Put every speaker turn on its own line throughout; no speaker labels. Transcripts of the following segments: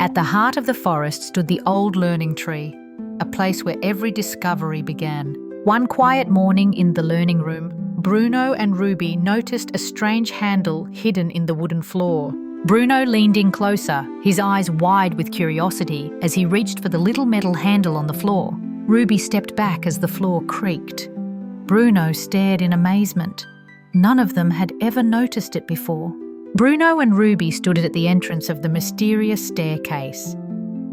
At the heart of the forest stood the old learning tree, a place where every discovery began. One quiet morning in the learning room, Bruno and Ruby noticed a strange handle hidden in the wooden floor. Bruno leaned in closer, his eyes wide with curiosity as he reached for the little metal handle on the floor. Ruby stepped back as the floor creaked. Bruno stared in amazement. None of them had ever noticed it before. Bruno and Ruby stood at the entrance of the mysterious staircase.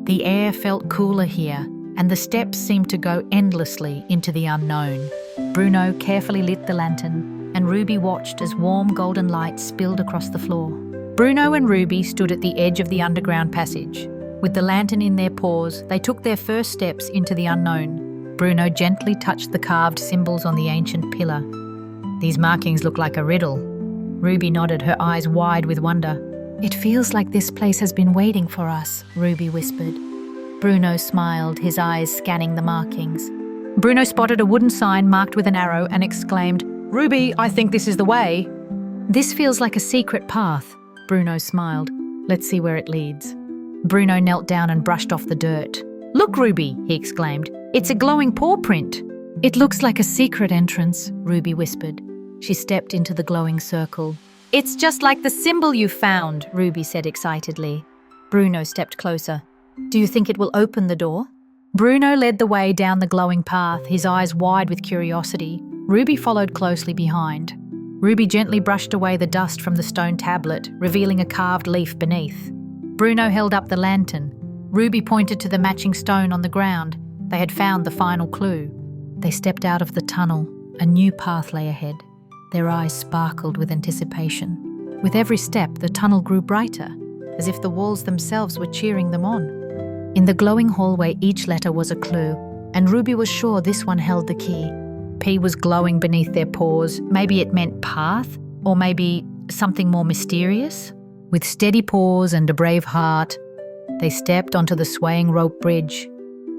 The air felt cooler here, and the steps seemed to go endlessly into the unknown. Bruno carefully lit the lantern, and Ruby watched as warm golden light spilled across the floor. Bruno and Ruby stood at the edge of the underground passage. With the lantern in their paws, they took their first steps into the unknown. Bruno gently touched the carved symbols on the ancient pillar. "These markings look like a riddle." Ruby nodded, her eyes wide with wonder. "It feels like this place has been waiting for us," Ruby whispered. Bruno smiled, his eyes scanning the markings. Bruno spotted a wooden sign marked with an arrow and exclaimed, "Ruby, I think this is the way." "This feels like a secret path," Bruno smiled. "Let's see where it leads." Bruno knelt down and brushed off the dirt. "Look, Ruby," he exclaimed. "It's a glowing paw print." "It looks like a secret entrance," Ruby whispered. She stepped into the glowing circle. "It's just like the symbol you found," Ruby said excitedly. Bruno stepped closer. "Do you think it will open the door?" Bruno led the way down the glowing path, his eyes wide with curiosity. Ruby followed closely behind. Ruby gently brushed away the dust from the stone tablet, revealing a carved leaf beneath. Bruno held up the lantern. Ruby pointed to the matching stone on the ground. They had found the final clue. They stepped out of the tunnel. A new path lay ahead. Their eyes sparkled with anticipation. With every step, the tunnel grew brighter, as if the walls themselves were cheering them on. In the glowing hallway, each letter was a clue, and Ruby was sure this one held the key. P was glowing beneath their paws. Maybe it meant path, or maybe something more mysterious. With steady paws and a brave heart, they stepped onto the swaying rope bridge,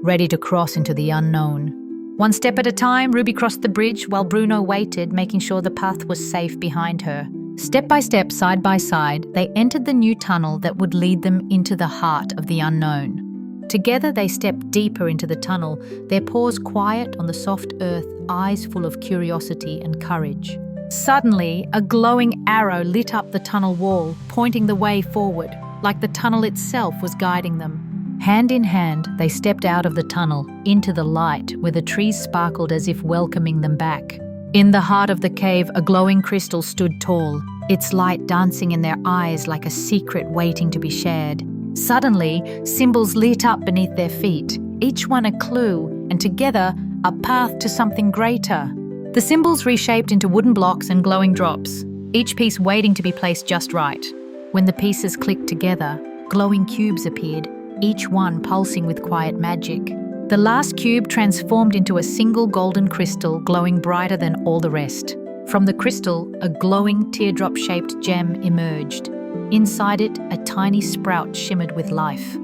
ready to cross into the unknown. One step at a time, Ruby crossed the bridge while Bruno waited, making sure the path was safe behind her. Step by step, side by side, they entered the new tunnel that would lead them into the heart of the unknown. Together they stepped deeper into the tunnel, their paws quiet on the soft earth, eyes full of curiosity and courage. Suddenly, a glowing arrow lit up the tunnel wall, pointing the way forward, like the tunnel itself was guiding them. Hand in hand, they stepped out of the tunnel, into the light, where the trees sparkled as if welcoming them back. In the heart of the cave, a glowing crystal stood tall, its light dancing in their eyes like a secret waiting to be shared. Suddenly, symbols lit up beneath their feet, each one a clue, and together, a path to something greater. The symbols reshaped into wooden blocks and glowing drops, each piece waiting to be placed just right. When the pieces clicked together, glowing cubes appeared, each one pulsing with quiet magic. The last cube transformed into a single golden crystal glowing brighter than all the rest. From the crystal, a glowing teardrop-shaped gem emerged. Inside it, a tiny sprout shimmered with life.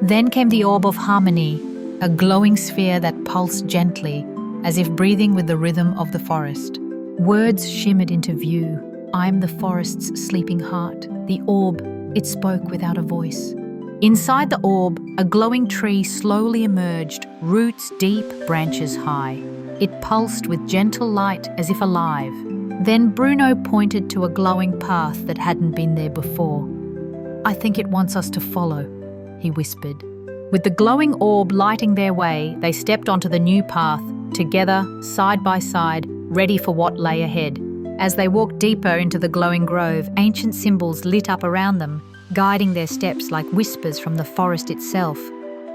Then came the orb of harmony, a glowing sphere that pulsed gently, as if breathing with the rhythm of the forest. Words shimmered into view. "I'm the forest's sleeping heart." The orb, it spoke without a voice. Inside the orb, a glowing tree slowly emerged, roots deep, branches high. It pulsed with gentle light as if alive. Then Bruno pointed to a glowing path that hadn't been there before. "I think it wants us to follow," he whispered. With the glowing orb lighting their way, they stepped onto the new path, together, side by side, ready for what lay ahead. As they walked deeper into the glowing grove, ancient symbols lit up around them, guiding their steps like whispers from the forest itself.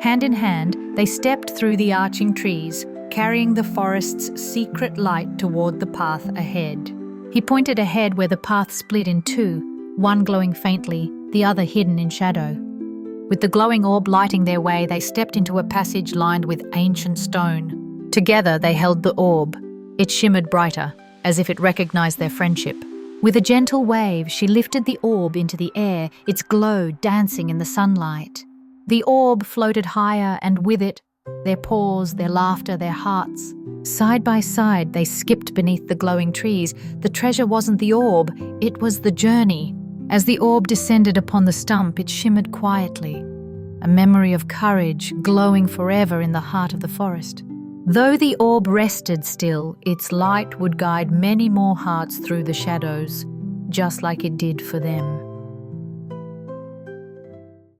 Hand in hand, they stepped through the arching trees, carrying the forest's secret light toward the path ahead. He pointed ahead where the path split in two, one glowing faintly, the other hidden in shadow. With the glowing orb lighting their way, they stepped into a passage lined with ancient stone. Together they held the orb. It shimmered brighter, as if it recognized their friendship. With a gentle wave, she lifted the orb into the air, its glow dancing in the sunlight. The orb floated higher, and with it, their paws, their laughter, their hearts. Side by side, they skipped beneath the glowing trees. The treasure wasn't the orb, it was the journey. As the orb descended upon the stump, it shimmered quietly. a memory of courage glowing forever in the heart of the forest. Though the orb rested still, its light would guide many more hearts through the shadows, just like it did for them.